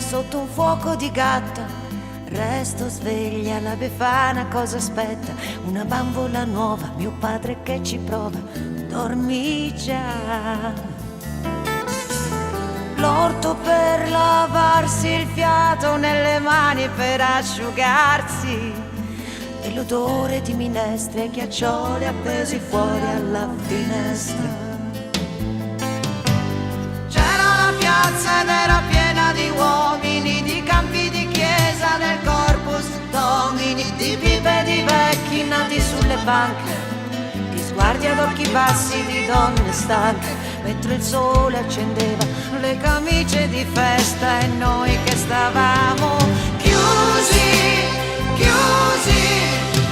sotto un fuoco di gatta. Resto sveglia, la Befana cosa aspetta? Una bambola nuova, mio padre che ci prova. Dormi già. L'orto per lavarsi il fiato, nelle mani per asciugarsi, e l'odore di minestre e ghiaccioli appesi fuori alla finestra. Ed era piena di uomini, di campi di chiesa del Corpus Domini, di pipe di vecchi nati sulle panche, di sguardi ad occhi bassi di donne stanche, mentre il sole accendeva le camicie di festa e noi che stavamo chiusi, chiusi,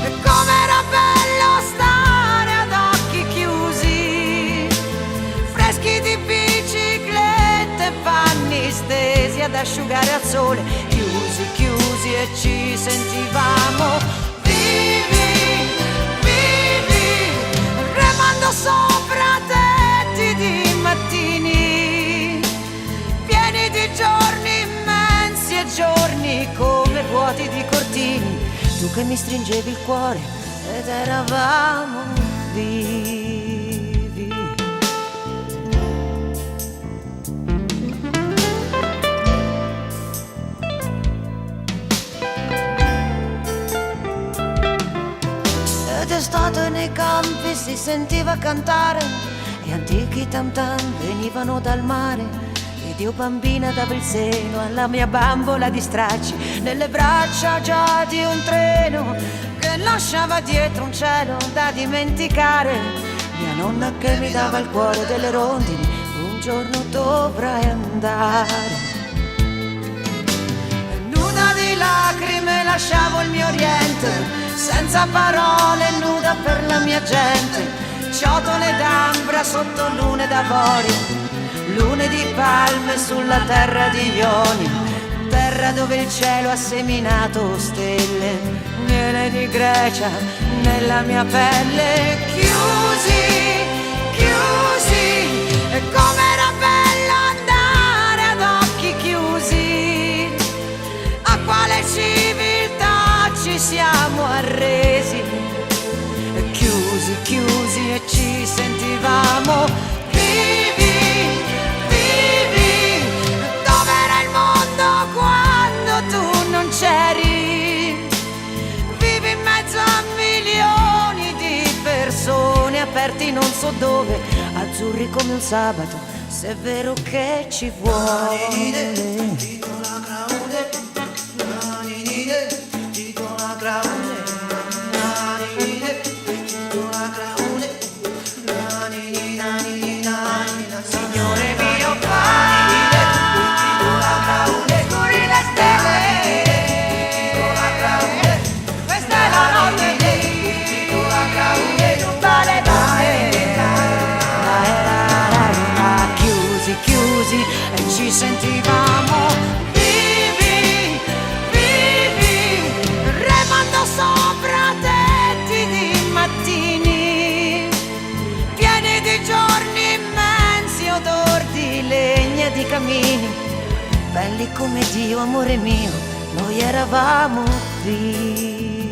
e com'era bello stare ad occhi chiusi, freschi di biciclette, panni stesi ad asciugare al sole, chiusi, chiusi e ci sentivamo vivi, vivi, remando sopra tetti di mattini, pieni di giorni immensi e giorni come vuoti di cortini, tu che mi stringevi il cuore ed eravamo vivi. D'estate nei campi si sentiva cantare e antichi tam tam venivano dal mare, ed io bambina davo il seno alla mia bambola di stracci, nelle braccia già di un treno che lasciava dietro un cielo da dimenticare. Mia nonna che mi dava il cuore delle rondini, un giorno dovrai andare. Nuda di lacrime lasciavo il mio oriente, senza parole, nuda per la mia gente, ciotole d'ambra sotto lune d'avorio, lune di palme sulla terra di Ioni, terra dove il cielo ha seminato stelle, miele di Grecia nella mia pelle. Chiusi, chiusi, e com'era bello andare ad occhi chiusi, a quale civiltà ci siamo arresi, chiusi, chiusi e ci sentivamo vivi, vivi, dov'era il mondo quando tu non c'eri, vivi in mezzo a milioni di persone aperti non so dove, azzurri come un sabato, se è vero che ci vuole. Signore mio padre, scuri le stelle, questa è la notte, non vale mai. Chiusi, chiusi e ci sentivamo vivi, vivi, remando sopra tetti di mattini, pieni di giorni immensi, odor di legna e di camini, belli come Dio, amore mio, noi eravamo vivi.